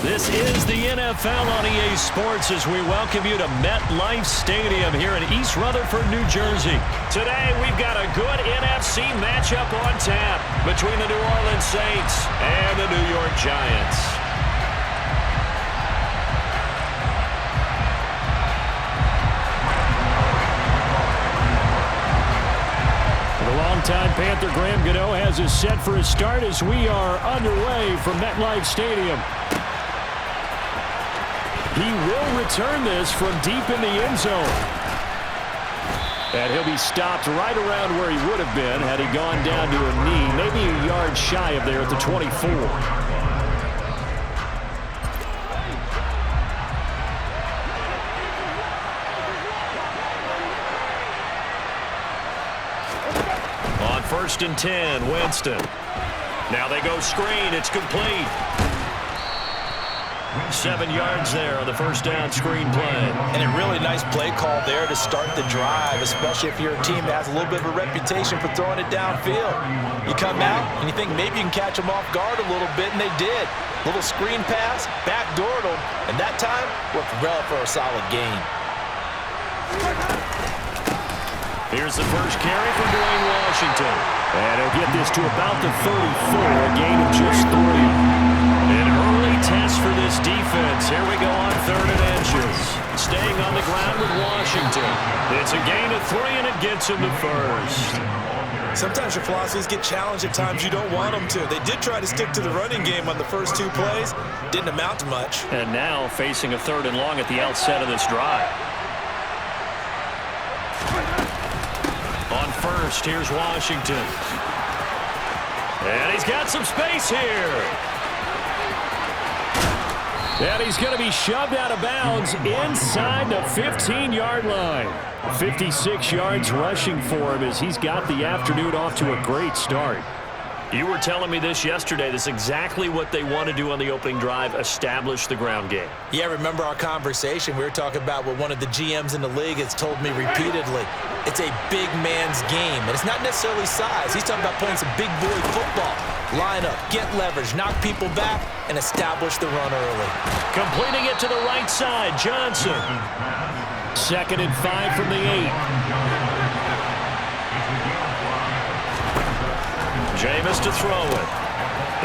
This is the NFL on EA Sports as we welcome you to MetLife Stadium here in East Rutherford, New Jersey. Today, we've got a good NFC matchup on tap between the New Orleans Saints and the New York Giants. The longtime Panther Graham Gano has us set for a start as we are underway from MetLife Stadium. He will return this from deep in the end zone. And he'll be stopped right around where he would have been had he gone down to a knee, maybe a yard shy of there at the 24. On 1st and 10, Winston. Now they go screen. It's complete. 7 yards there on the first down screen play. And a really nice play call there to start the drive, especially if you're a team that has a little bit of a reputation for throwing it downfield. You come out and you think maybe you can catch them off guard a little bit, and they did. Little screen pass, backdoored them, and that time worked well for a solid gain. Here's the first carry for Dwayne Washington. And he'll get this to about the 34, a gain of just 3. An early test for this defense. Here we go on 3rd and inches. Staying on the ground with Washington. It's a gain of 3, and it gets him the first. Sometimes your philosophies get challenged at times you don't want them to. They did try to stick to the running game on the first 2 plays. Didn't amount to much. And now facing a 3rd and long at the outset of this drive. On 1st, here's Washington. And he's got some space here. And he's going to be shoved out of bounds inside the 15-yard line. 56 yards rushing for him as he's got the afternoon off to a great start. You were telling me this yesterday. This is exactly what they want to do on the opening drive, establish the ground game. Yeah, remember our conversation. We were talking about what one of the GMs in the league has told me repeatedly. It's a big man's game, and it's not necessarily size. He's talking about playing some big boy football. Line up, get leverage, knock people back, and establish the run early. Completing it to the right side, Johnson. 2nd and 5 from the 8. Jameis to throw it.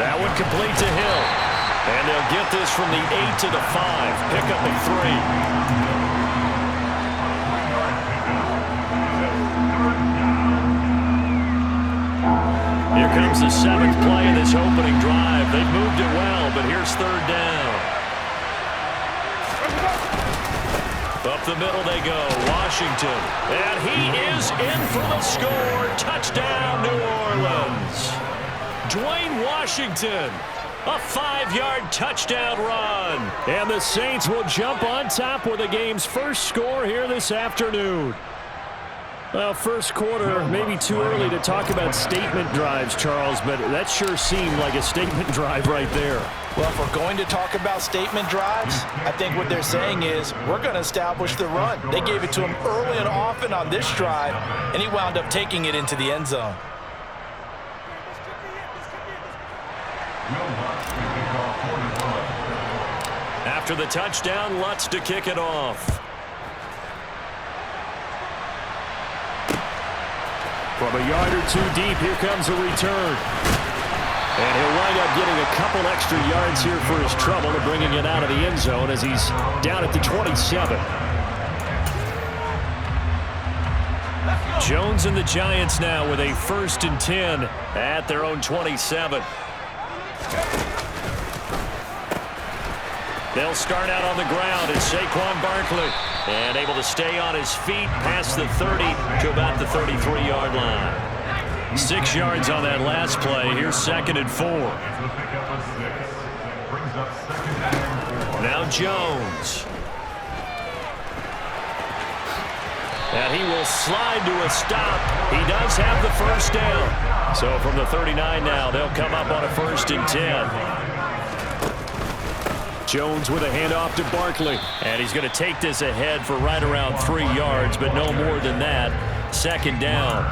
That one complete to Hill. And they'll get this from the 8 to the 5. Pick up of 3. Here comes the 7th play of this opening drive. They've moved it well, but here's 3rd down. Up the middle they go. Washington. And he is in for the score. Touchdown, New Orleans. Dwayne Washington. A 5-yard touchdown run. And the Saints will jump on top with the game's first score here this afternoon. Well, first quarter, maybe too early to talk about statement drives, Charles, but that sure seemed like a statement drive right there. Well, if we're going to talk about statement drives, I think what they're saying is we're going to establish the run. They gave it to him early and often on this drive, and he wound up taking it into the end zone. After the touchdown, Lutz to kick it off. From a yard or 2 deep, here comes a return. And he'll wind up getting a couple extra yards here for his trouble and bringing it out of the end zone as he's down at the 27. Jones and the Giants now with a 1st and 10 at their own 27. They'll start out on the ground. It's Saquon Barkley. And able to stay on his feet past the 30 to about the 33-yard line. 6 yards on that last play. Here's 2nd and 4. Now Jones. And he will slide to a stop. He does have the first down. So from the 39 now, they'll come up on a 1st and 10. Jones with a handoff to Barkley. And he's going to take this ahead for right around 3 yards, but no more than that. 2nd down.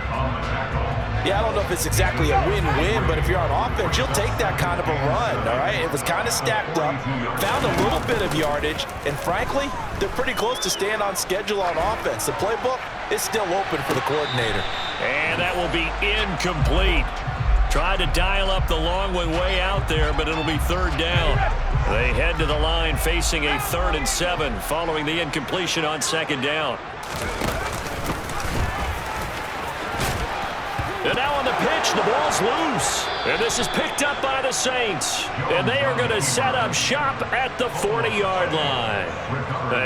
Yeah, I don't know if it's exactly a win-win, but if you're on offense, you'll take that kind of a run, all right? It was kind of stacked up, found a little bit of yardage, and frankly, they're pretty close to staying on schedule on offense. The playbook is still open for the coordinator. And that will be incomplete. Tried to dial up the long one way out there, but it'll be third down. They head to the line facing a 3rd and 7 following the incompletion on 2nd down. And now on the pitch, the ball's loose. And this is picked up by the Saints. And they are going to set up shop at the 40-yard line.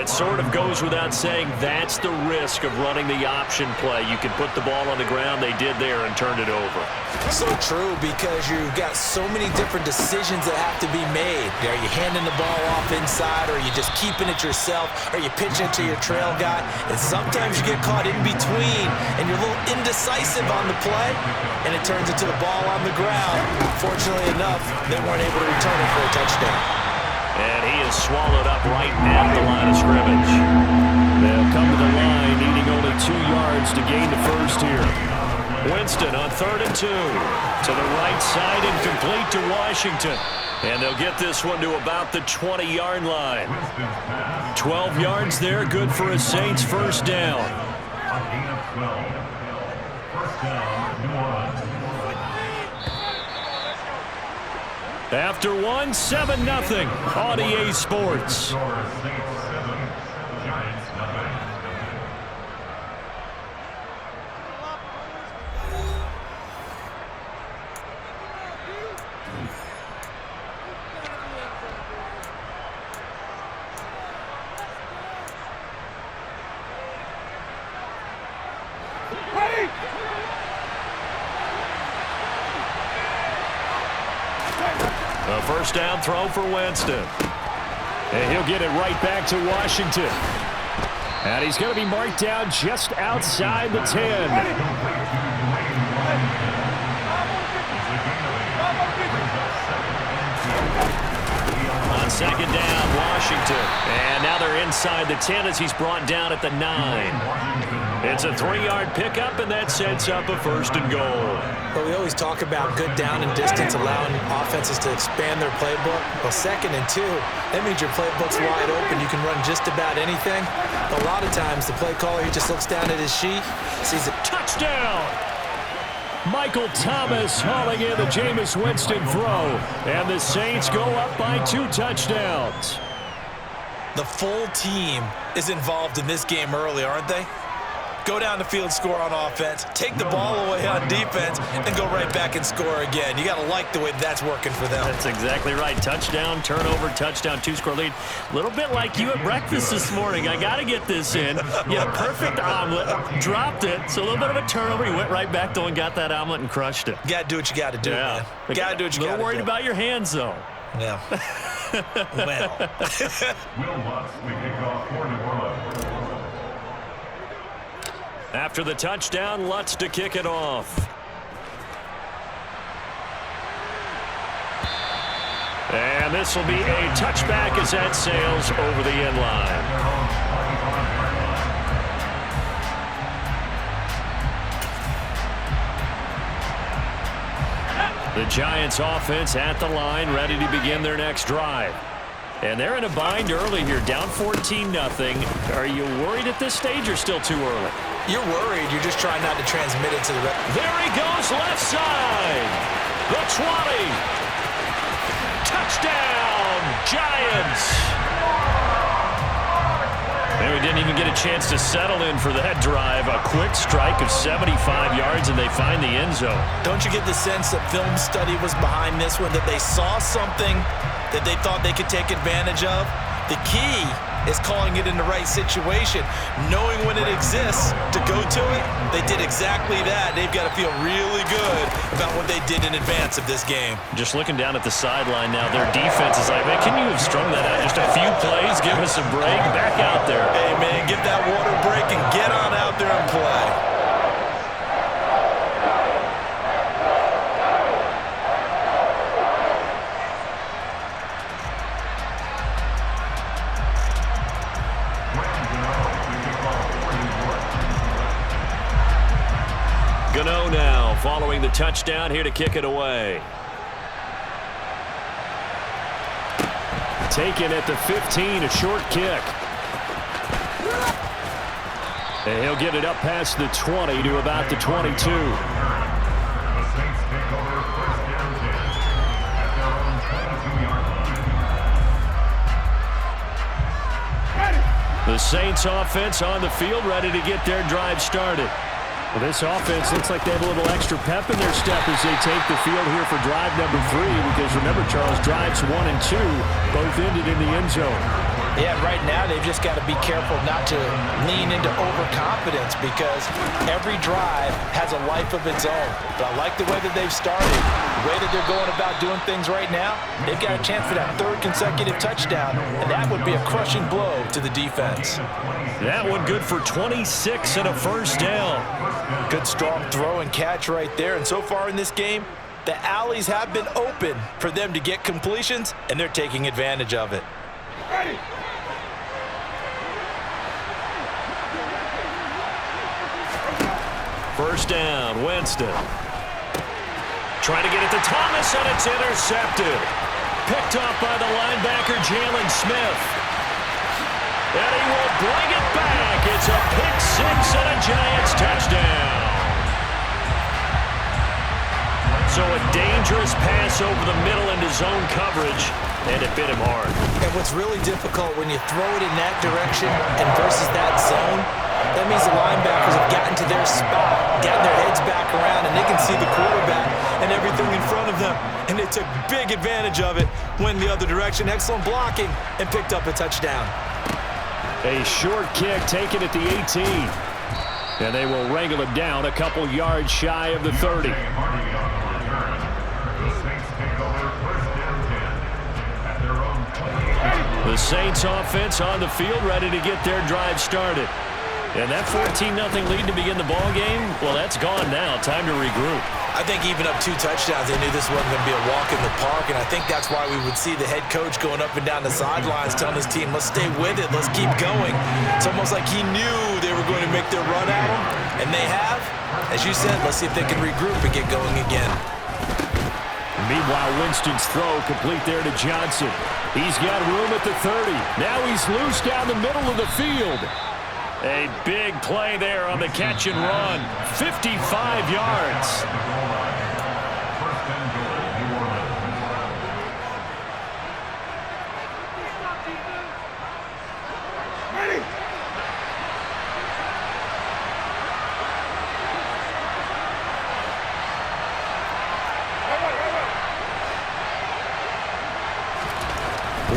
It sort of goes without saying that's the risk of running the option play. You can put the ball on the ground. They did there and turned it over. So true, because you've got so many different decisions that have to be made. Are you handing the ball off inside, or are you just keeping it yourself? Are you pitching it to your trail guy? And sometimes you get caught in between, and you're a little indecisive on the play, and it turns into the ball on the ground. Fortunately enough, they weren't able to return it for a touchdown. And he is swallowed up right at the line of scrimmage. They'll come to the line needing only 2 yards to gain the first here. Winston on 3rd and 2. To the right side, incomplete to Washington. And they'll get this one to about the 20-yard line. 12 yards there, good for a Saints first down. After one, 7-0 on EA Sports. A first down throw for Winston. And he'll get it right back to Washington. And he's going to be marked down just outside the 10. On 2nd down, Washington. And now they're inside the 10 as he's brought down at the 9. It's a 3-yard pickup, and that sets up a 1st and goal. Well, we always talk about good down and distance, allowing offenses to expand their playbook. Well, 2nd and 2, that means your playbook's wide open. You can run just about anything. A lot of times, the play caller, he just looks down at his sheet, sees a touchdown. Michael Thomas hauling in the Jameis Winston throw. And the Saints go up by 2 touchdowns. The full team is involved in this game early, aren't they? Go down the field, score on offense, take the ball away on defense, and go right back and score again. You got to like the way that's working for them. That's exactly right. Touchdown, turnover, touchdown, 2-score lead. A little bit like you at breakfast this morning. I got to get this in. You had a perfect omelet, dropped it, so a little bit of a turnover. You went right back, though, and got that omelet and crushed it. You got to do what you got to do, man. You got to do what you got to do. A little worried about your hands, though. Yeah. Well. After the touchdown, Lutz to kick it off. And this will be a touchback as that sails over the end line. The Giants offense at the line, ready to begin their next drive. And they're in a bind early here, down 14-0. Are you worried at this stage or still too early? You're worried. You're just trying not to transmit it to the rest. There he goes, left side. The 20. Touchdown, Giants. And we didn't even get a chance to settle in for that drive. A quick strike of 75 yards, and they find the end zone. Don't you get the sense that film study was behind this one, that they saw something that they thought they could take advantage of? The key is calling it in the right situation, knowing when it exists to go to it. They did exactly that. They've got to feel really good about what they did in advance of this game. Just looking down at the sideline now, their defense is like, man, can you have strung that out just a few plays? Give us a break. Back out there. Hey, man, get that water break and get on out there and play. touchdown here to kick it away. Taken at the 15, a short kick. And he'll get it up past the 20 to about the 22. The Saints offense on the field, ready to get their drive started. Well, this offense looks like they have a little extra pep in their step as they take the field here for drive number 3, because remember, Charles, drives 1 and 2 both ended in the end zone. Yeah, right now they've just got to be careful not to lean into overconfidence, because every drive has a life of its own. But I like the way that they've started, the way that they're going about doing things right now. They've got a chance for that 3rd consecutive touchdown, and that would be a crushing blow to the defense. That one good for 26 and a first down. Good strong throw and catch right there. And so far in this game, the alleys have been open for them to get completions, and they're taking advantage of it. First down, Winston. Trying to get it to Thomas, and it's intercepted. Picked up by the linebacker, Jalen Smith. And he will bring it back. It's a pick 6 and a Giants touchdown. So a dangerous pass over the middle into zone coverage, and it bit him hard. And what's really difficult when you throw it in that direction and versus that zone, that means the linebackers have gotten to their spot, gotten their heads back around, and they can see the quarterback and everything in front of them. And they took big advantage of it, went the other direction, excellent blocking, and picked up a touchdown. A short kick taken at the 18. And they will wrangle him down a couple yards shy of the 30. The Saints offense on the field, ready to get their drive started. And that 14-0 lead to begin the ball game, well, that's gone now. Time to regroup. I think even up 2 touchdowns, they knew this wasn't going to be a walk in the park, and I think that's why we would see the head coach going up and down the sidelines telling his team, let's stay with it, let's keep going. It's almost like he knew they were going to make their run at him, and they have. As you said, let's see if they can regroup and get going again. Meanwhile, Winston's throw complete there to Johnson. He's got room at the 30. Now he's loose down the middle of the field. A big play there on the catch and run. 55 yards.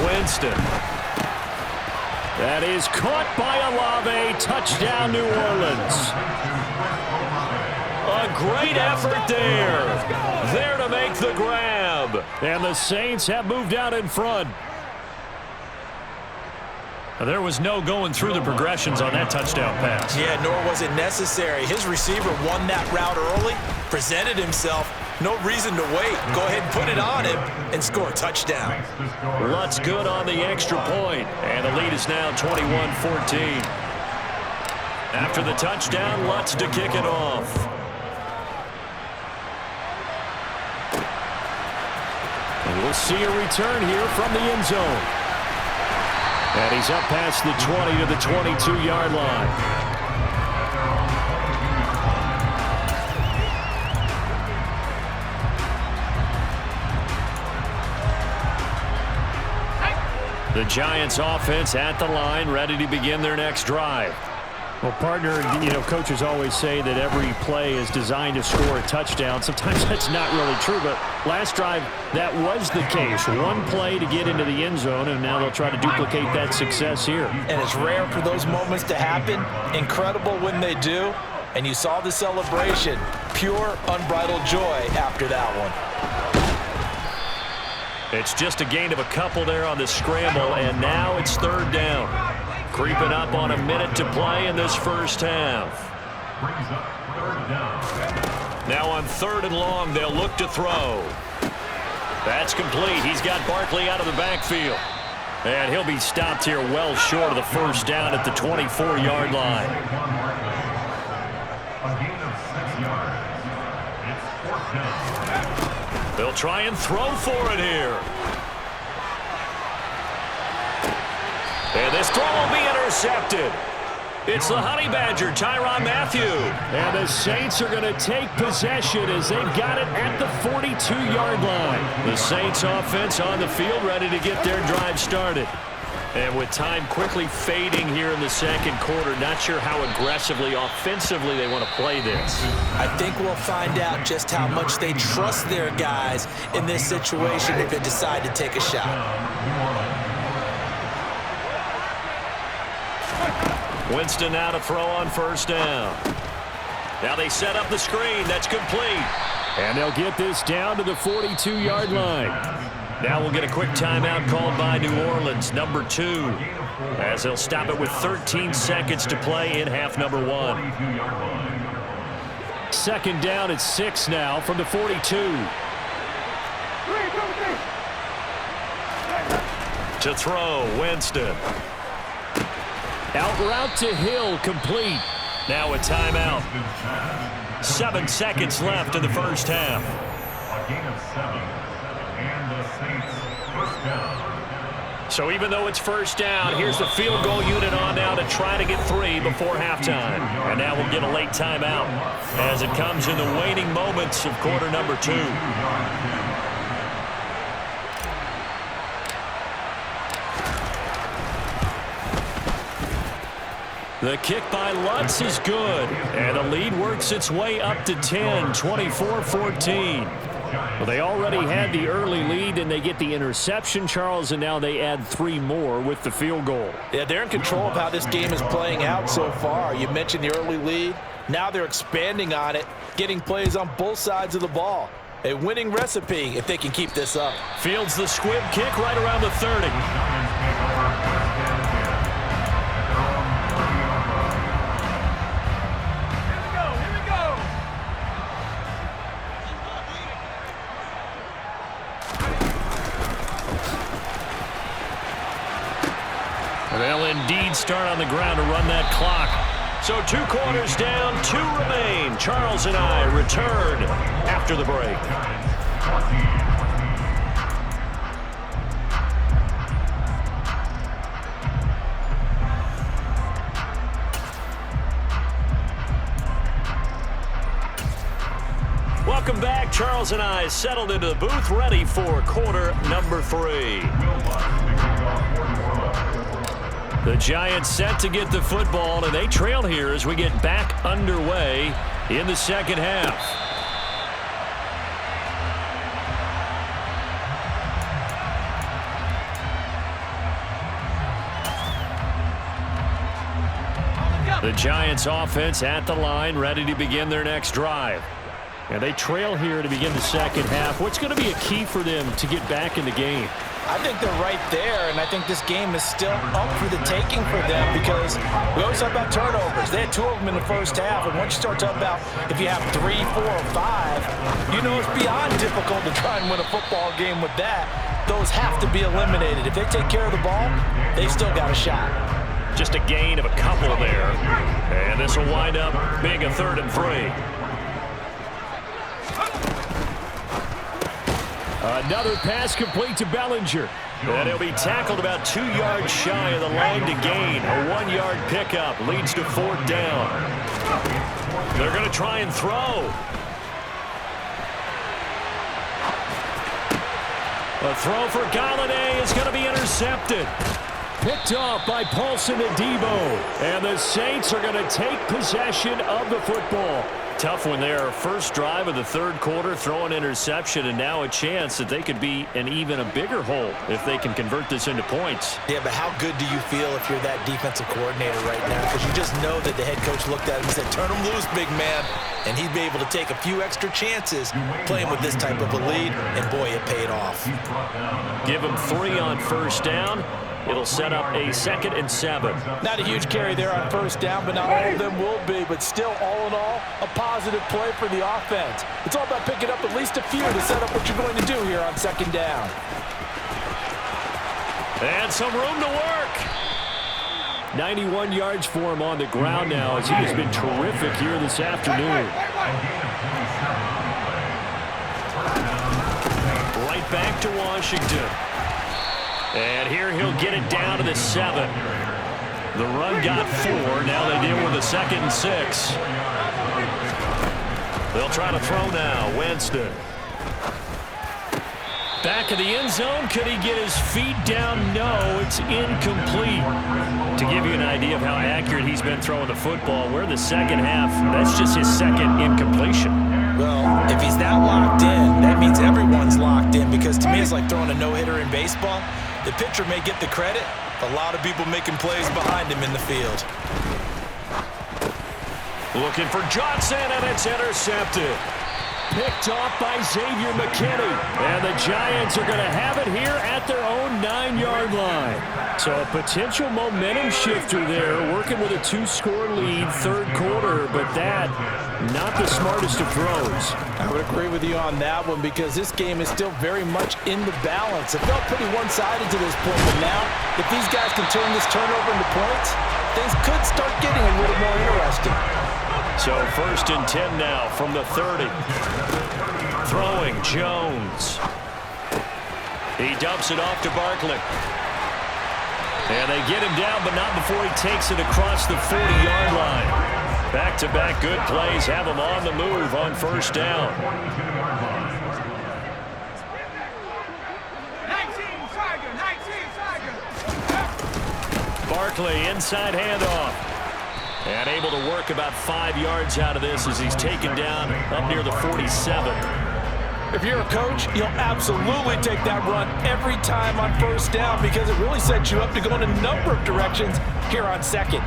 Winston. That is caught by Olave. Touchdown, New Orleans. A great effort there. There to make the grab. And the Saints have moved out in front. There was no going through the progressions on that touchdown pass. Yeah, nor was it necessary. His receiver won that route early, presented himself. No reason to wait. Go ahead and put it on him and score a touchdown. Lutz good on the extra point, and the lead is now 21-14. After the touchdown, Lutz to kick it off. And we'll see a return here from the end zone. And he's up past the 20 to the 22-yard line. The Giants offense at the line, ready to begin their next drive. Well, partner, you know, coaches always say that every play is designed to score a touchdown. Sometimes that's not really true, but last drive, that was the case. One play to get into the end zone, and now they'll try to duplicate that success here. And it's rare for those moments to happen. Incredible when they do. And you saw the celebration. Pure, unbridled joy after that one. It's just a gain of a couple there on the scramble, and now it's 3rd down. Creeping up on a minute to play in this first half. Now on 3rd and long, they'll look to throw. That's complete. He's got Barkley out of the backfield. And he'll be stopped here well short of the first down at the 24-yard line. They'll try and throw for it here. And this throw will be intercepted. It's the Honey Badger, Tyrann Mathieu. And the Saints are going to take possession as they've got it at the 42-yard line. The Saints offense on the field ready to get their drive started. And with time quickly fading here in the second quarter, not sure how aggressively, offensively they want to play this. I think we'll find out just how much they trust their guys in this situation if they decide to take a shot. Winston now to throw on first down. Now they set up the screen. That's complete. And they'll get this down to the 42-yard line. Now we'll get a quick timeout called by New Orleans, number 2, as they'll stop it with 13 seconds to play in half number 1. Second down at 6 now from the 42. To throw, Winston. Out route to Hill, complete. Now a timeout. 7 seconds left in the first half. A gain of 7, and the Saints first down. So even though it's first down, here's the field goal unit on now to try to get 3 before halftime. And now we'll get a late timeout as it comes in the waning moments of quarter number 2. The kick by Lutz is good, and the lead works its way up to 10, 24-14. Well, they already had the early lead, and they get the interception, Charles, and now they add 3 more with the field goal. Yeah, they're in control of how this game is playing out so far. You mentioned the early lead. Now they're expanding on it, getting plays on both sides of the ball. A winning recipe if they can keep this up. Fields the squib kick right around the 30. They'll indeed start on the ground to run that clock. So 2 quarters down, 2 remain. Charles and I return after the break. Welcome back. Charles and I settled into the booth, ready for quarter number 3. The Giants set to get the football, and they trail here as we get back underway in the second half. The Giants offense at the line, ready to begin their next drive. And they trail here to begin the second half. What's going to be a key for them to get back in the game? I think they're right there, and I think this game is still up for the taking for them because we always talk about turnovers. They had 2 of them in the first half, and once you start talking about if you have 3, 4, or 5, you know it's beyond difficult to try and win a football game with that. Those have to be eliminated. If they take care of the ball, they've still got a shot. Just a gain of a couple there, and this will wind up being a 3rd and 3. Another pass complete to Bellinger. And he'll be tackled about 2 yards shy of the line to gain. A 1-yard pickup leads to 4th down. They're going to try and throw. A throw for Galladay is going to be intercepted. Picked off by Paulson Adebo. And the Saints are going to take possession of the football. Tough one there. First drive of the 3rd quarter, throw an interception, and now a chance that they could be in even a bigger hole if they can convert this into points. Yeah, but how good do you feel if you're that defensive coordinator right now? Because you just know that the head coach looked at him and said, turn him loose, big man. And he'd be able to take a few extra chances playing with this type of a lead, and boy, it paid off. Give him 3 on first down. It'll set up a 2nd and 7. Not a huge carry there on first down, but not all of them will be. But still, all in all, a positive play for the offense. It's all about picking up at least a few to set up what you're going to do here on 2nd down. And some room to work. 91 yards for him on the ground now as he has been terrific here this afternoon. back to Washington. And here he'll get it down to the 7. The run got 4. Now they deal with a 2nd and 6. They'll try to throw now. Winston. Back of the end zone. Could he get his feet down? No, it's incomplete. To give you an idea of how accurate he's been throwing the football, we're in the second half. That's just his 2nd incompletion. Well, if he's that locked in, that means everyone's locked in, because to me it's like throwing a no-hitter in baseball. The pitcher may get the credit, but a lot of people making plays behind him in the field. Looking for Johnson, and it's intercepted. Picked off by Xavier McKinney. And the Giants are going to have it here at their own 9-yard line. So a potential momentum shifter there, working with a 2-score lead, third quarter, but that, not the smartest of throws. I would agree with you on that one, because this game is still very much in the balance. It felt pretty one-sided to this point, but now, if these guys can turn this turnover into points, things could start getting a little more interesting. So 1st and 10 now from the 30. Throwing Jones. He dumps it off to Barkley. And they get him down, but not before he takes it across the 40-yard line. Back-to-back good plays have him on the move on 1st down. 19 Tiger. Barkley inside handoff. And able to work about 5 yards out of this as he's taken down up near the 47. If you're a coach, you'll absolutely take that run every time on 1st down, because it really sets you up to go in a number of directions here on 2nd.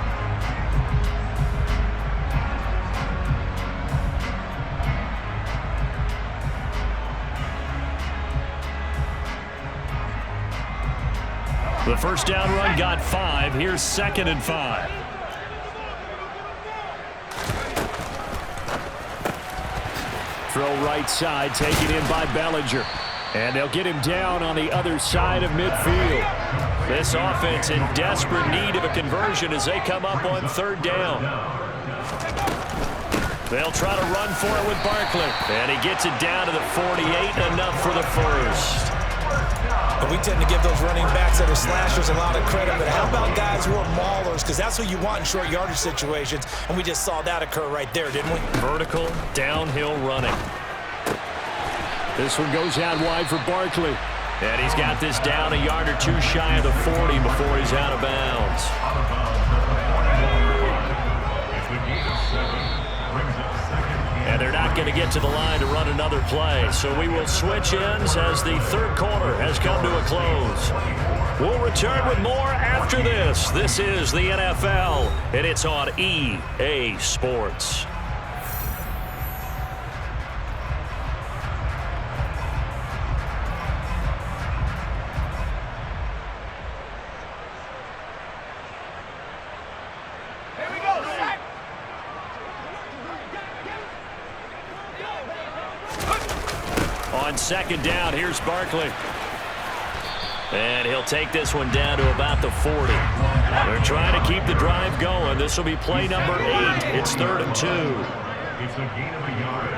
The 1st down run got 5. Here's 2nd and 5. Throw right side, taken in by Bellinger. And they'll get him down on the other side of midfield. This offense in desperate need of a conversion as they come up on 3rd down. They'll try to run for it with Barkley. And he gets it down to the 48, enough for the 1st. And we tend to give those running backs that are slashers a lot of credit, but how about guys who are maulers? Because that's who you want in short yardage situations, and we just saw that occur right there, didn't we? Vertical, downhill running. This one goes out wide for Barkley. And he's got this down a yard or 2 shy of the 40 before he's out of bounds. And they're not going to get to the line to run another play. So we will switch ends as the 3rd quarter has come to a close. We'll return with more after this. This is the NFL, and it's on EA Sports. On 2nd down, here's Barkley. And he'll take this one down to about the 40. They're trying to keep the drive going. This will be play number 8. It's 3rd and 2. It's a gain of a yard.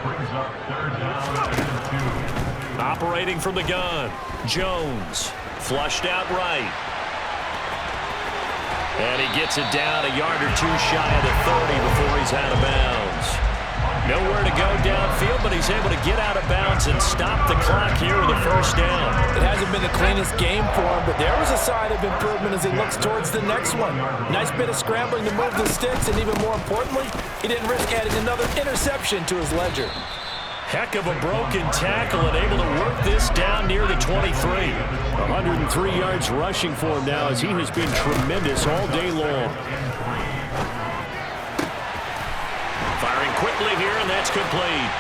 Brings up 3rd down and 2. Operating from the gun, Jones. Flushed out right. And he gets it down a yard or 2 shy of the 30 before he's out of bounds. Nowhere to go downfield, but he's able to get out of bounds and stop the clock here with a 1st down. It hasn't been the cleanest game for him, but there was a sign of improvement as he looks towards the next one. Nice bit of scrambling to move the sticks, and even more importantly, he didn't risk adding another interception to his ledger. Heck of a broken tackle and able to work this down near the 23. 103 yards rushing for him now as he has been tremendous all day long. Firing quickly here, and that's complete.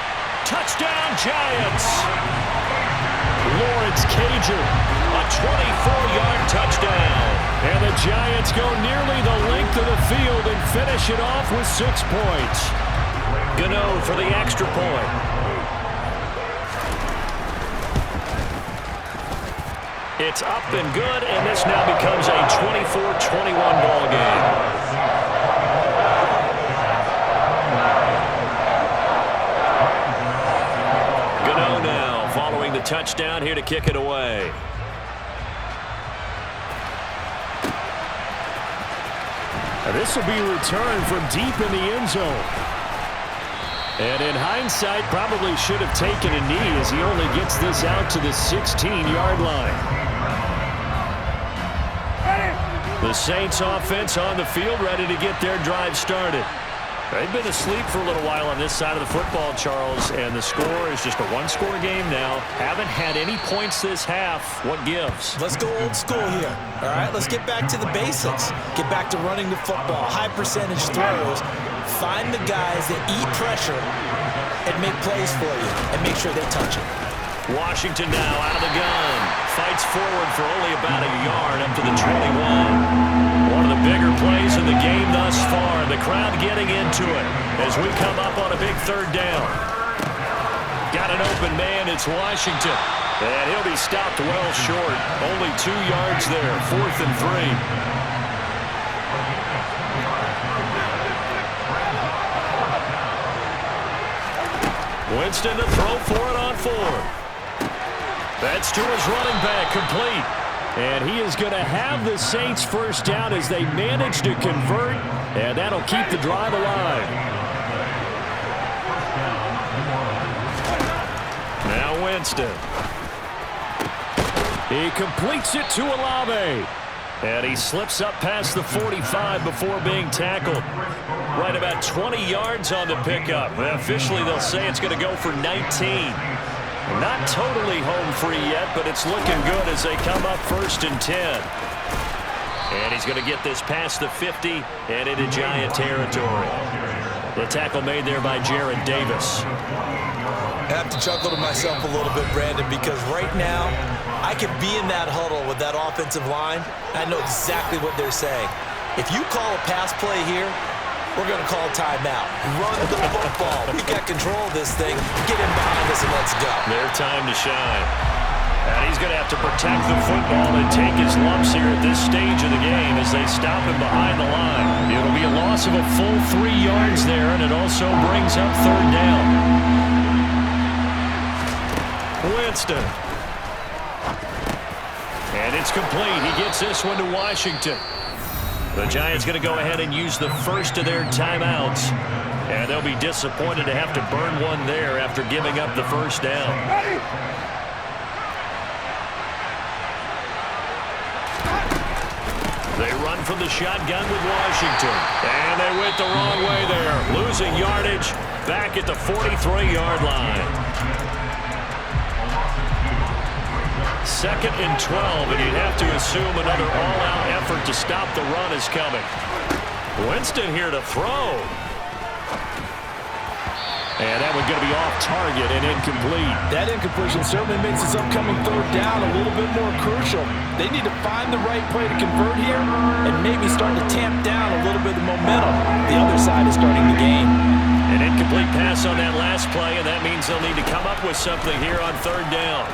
Touchdown, Giants! Lawrence Cager, a 24-yard touchdown. And the Giants go nearly the length of the field and finish it off with 6 points. Gano for the extra point. It's up and good, and this now becomes a 24-21 ball game. touchdown here to kick it away. This will be returned from deep in the end zone. And in hindsight, probably should have taken a knee as he only gets this out to the 16-yard line. The Saints offense on the field, ready to get their drive started. They've been asleep for a little while on this side of the football, Charles, and the score is just a one-score game now. Haven't had any points this half. What gives? Let's go old school here. All right, let's get back to the basics. Get back to running the football, high percentage throws. Find the guys that eat pressure and make plays for you and make sure they touch it. Washington now out of the gun. Fights forward for only about a yard up to the 21. One of the bigger plays in the game thus far. The crowd getting into it as we come up on a big third down. Got an open man. It's Washington. And he'll be stopped well short. Only 2 yards there. 4th and 3. Winston to throw for it on 4th. That's to his running back, complete. And he is going to have the Saints first down as they manage to convert, and that'll keep the drive alive. Now Winston. He completes it to Olave. And he slips up past the 45 before being tackled. Right about 20 yards on the pickup. Officially, they'll say it's going to go for 19. Not totally home free yet, but it's looking good as they come up 1st and 10. And he's going to get this past the 50 and into Giant territory. The tackle made there by Jared Davis. I have to chuckle to myself a little bit, Brandon, because right now I could be in that huddle with that offensive line. I know exactly what they're saying. If you call a pass play here, we're going to call timeout. Run the football. We got control of this thing. Get him behind us and let's go. Their time to shine. And he's going to have to protect the football and take his lumps here at this stage of the game as they stop him behind the line. It'll be a loss of a full 3 yards there, and it also brings up 3rd down. Winston. And it's complete. He gets this one to Washington. The Giants going to go ahead and use the first of their timeouts. And they'll be disappointed to have to burn one there after giving up the first down. They run from the shotgun with Washington. And they went the wrong way there. Losing yardage back at the 43-yard line. 2nd and 12, and you'd have to assume another all-out effort to stop the run is coming. Winston here to throw. And that one's going to be off target and incomplete. That incompletion certainly makes this upcoming 3rd down a little bit more crucial. They need to find the right play to convert here and maybe start to tamp down a little bit of momentum. The other side is starting the game. An incomplete pass on that last play, and that means they'll need to come up with something here on 3rd down.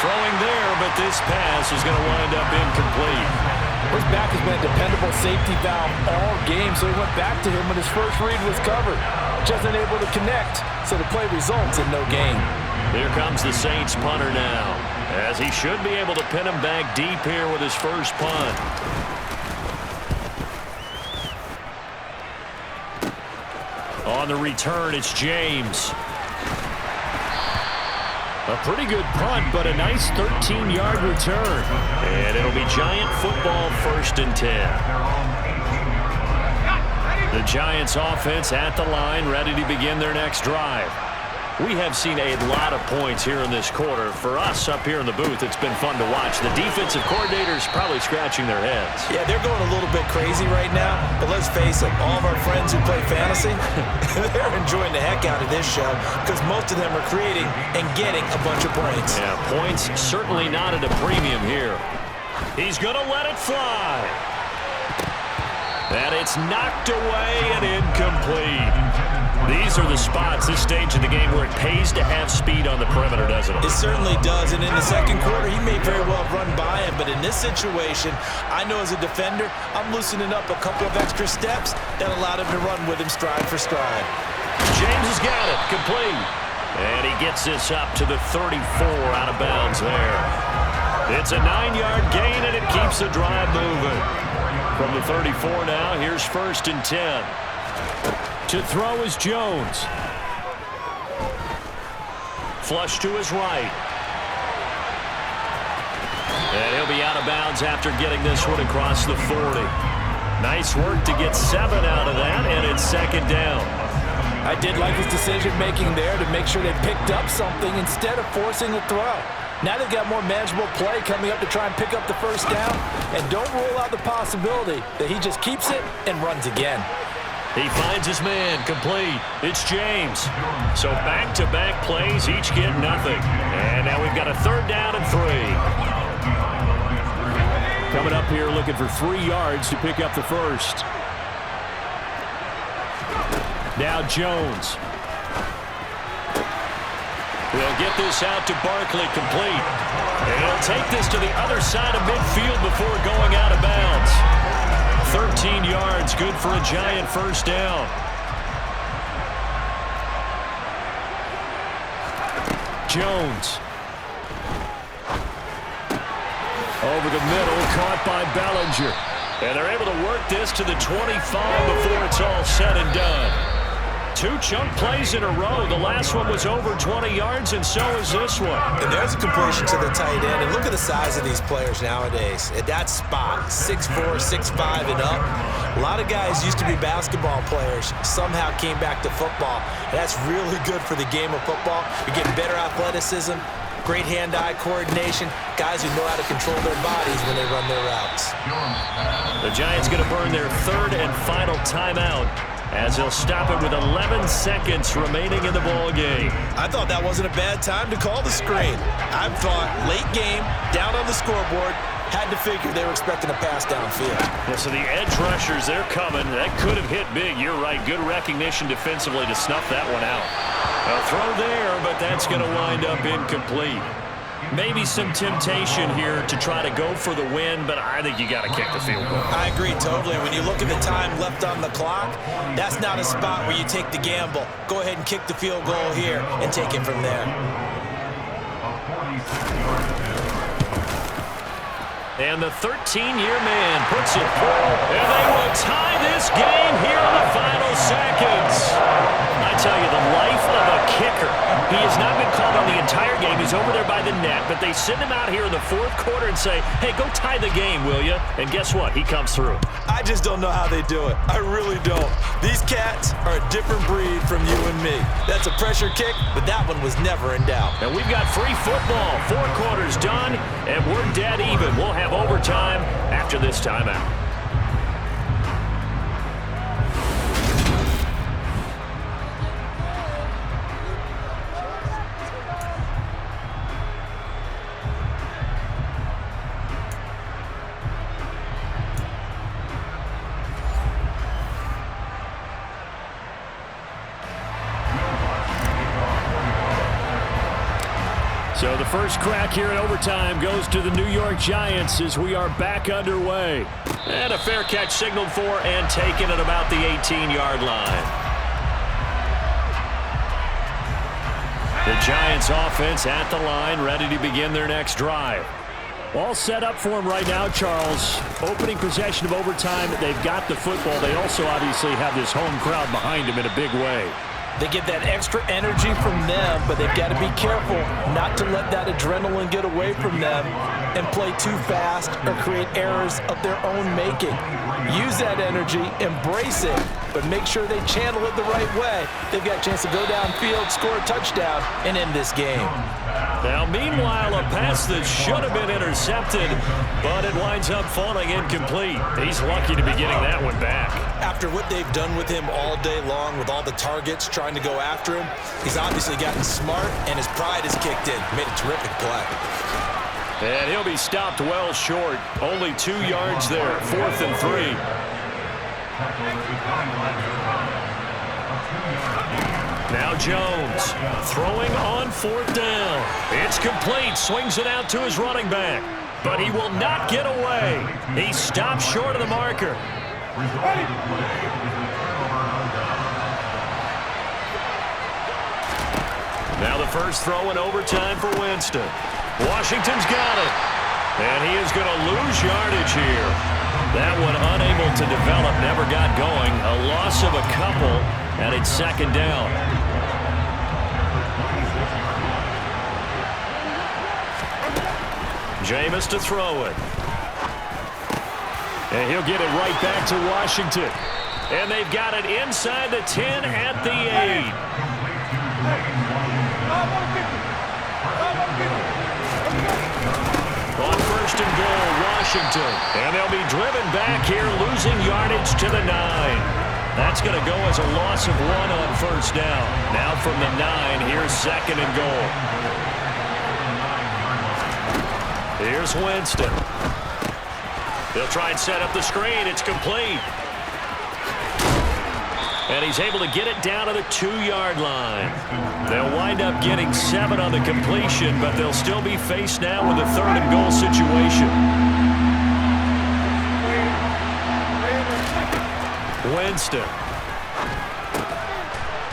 Throwing there, but this pass is going to wind up incomplete. His back has been a dependable safety valve all game, so he went back to him when his first read was covered. Just unable to connect, so the play results in no gain. Here comes the Saints punter now, as he should be able to pin him back deep here with his first punt. On the return, it's James. A pretty good punt, but a nice 13-yard return. And it'll be Giant football 1st and 10. The Giants offense at the line, ready to begin their next drive. We have seen a lot of points here in this quarter. For us up here in the booth, it's been fun to watch. The defensive coordinators probably scratching their heads. Yeah, they're going a little bit crazy right now, but let's face it, all of our friends who play fantasy, they're enjoying the heck out of this show because most of them are creating and getting a bunch of points. Yeah, points certainly not at a premium here. He's going to let it fly. And it's knocked away and incomplete. These are the spots, this stage of the game, where it pays to have speed on the perimeter, doesn't it? It certainly does, and in the second quarter, he may very well have run by him, but in this situation, I know as a defender, I'm loosening up a couple of extra steps that allowed him to run with him stride for stride. James has got it, complete. And he gets this up to the 34 out of bounds there. It's a 9-yard gain, and it keeps the drive moving. From the 34 now, here's 1st and 10. To throw is Jones. Flush to his right. And he'll be out of bounds after getting this one across the 40. Nice work to get 7 out of that, and it's 2nd down. I did like his decision-making there to make sure they picked up something instead of forcing a throw. Now they've got more manageable play coming up to try and pick up the 1st down, and don't rule out the possibility that he just keeps it and runs again. He finds his man, complete. It's James. So back-to-back plays, each get nothing. And now we've got a 3rd down and 3. Coming up here looking for 3 yards to pick up the 1st. Now Jones. We'll get this out to Barkley, complete. And he'll take this to the other side of midfield before going out of bounds. 13 yards, good for a giant 1st down. Jones. Over the middle, caught by Bellinger. And they're able to work this to the 25 before it's all said and done. 2 chunk plays in a row. The last one was over 20 yards, and so is this one. And there's a completion to the tight end. And look at the size of these players nowadays. At that spot, 6'4", 6'5", and up. A lot of guys used to be basketball players, somehow came back to football. And that's really good for the game of football. You're getting better athleticism, great hand-eye coordination, guys who know how to control their bodies when they run their routes. The Giants going to burn their 3rd and final timeout, as they'll stop it with 11 seconds remaining in the ball game. I thought that wasn't a bad time to call the screen. I thought late game, down on the scoreboard, had to figure they were expecting a pass downfield. Yeah, so the edge rushers, they're coming. That could have hit big. You're right. Good recognition defensively to snuff that one out. A throw there, but that's going to wind up incomplete. Maybe some temptation here to try to go for the win, but I think you got to kick the field goal. I agree totally. When you look at the time left on the clock, that's not a spot where you take the gamble. Go ahead and kick the field goal here and take it from there. And the 13-year man puts it through, and they will tie this game here in the final seconds. I tell you, the life of a kicker. He has not been called on the entire game. He's over there by the net, but they send him out here in the 4th quarter and say, hey, go tie the game, will you? And guess what? He comes through. I just don't know how they do it. I really don't. These cats are a different breed from you and me. That's a pressure kick, but that one was never in doubt. And we've got free football. 4 quarters done, and we're dead even. We'll have overtime after this timeout. So the first crack here in overtime goes to the New York Giants as we are back underway. And a fair catch signaled for and taken at about the 18-yard line. The Giants offense at the line, ready to begin their next drive. All set up for them right now, Charles. Opening possession of overtime, they've got the football. They also obviously have this home crowd behind them in a big way. They get that extra energy from them, but they've got to be careful not to let that adrenaline get away from them and play too fast or create errors of their own making. Use that energy, embrace it, but make sure they channel it the right way. They've got a chance to go downfield, score a touchdown, and end this game. Now, meanwhile, a pass that should have been intercepted, but it winds up falling incomplete. He's lucky to be getting that one back. After what they've done with him all day long with all the targets trying to go after him, he's obviously gotten smart, and his pride has kicked in. Made a terrific play. And he'll be stopped well short. Only 2 yards there, 4th and 3. Now Jones throwing on 4th down. It's complete. Swings it out to his running back. But he will not get away. He stopped short of the marker. Now the first throw in overtime for Winston. Washington's got it. And he is going to lose yardage here. That one unable to develop, never got going. A loss of a couple, and it's second down. Jameis to throw it. And he'll get it right back to Washington. And they've got it inside the 10 at the 8. On first and goal, Washington. And they'll be driven back here, losing yardage to the 9. That's going to go as a loss of 1 on first down. Now from the 9, here's second and goal. Here's Winston. They'll try and set up the screen. It's complete. And he's able to get it down to the 2-yard line. They'll wind up getting 7 on the completion, but they'll still be faced now with a third and goal situation. Winston.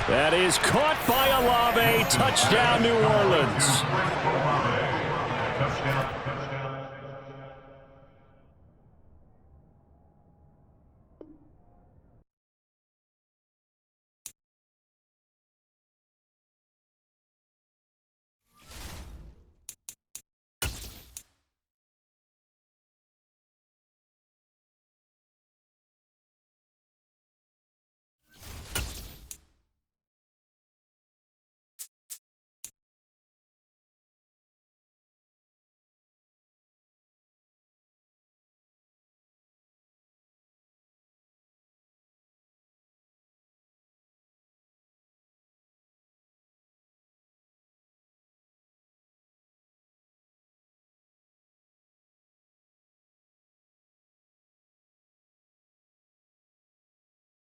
That is caught by Olave. Touchdown, New Orleans. Touchdown.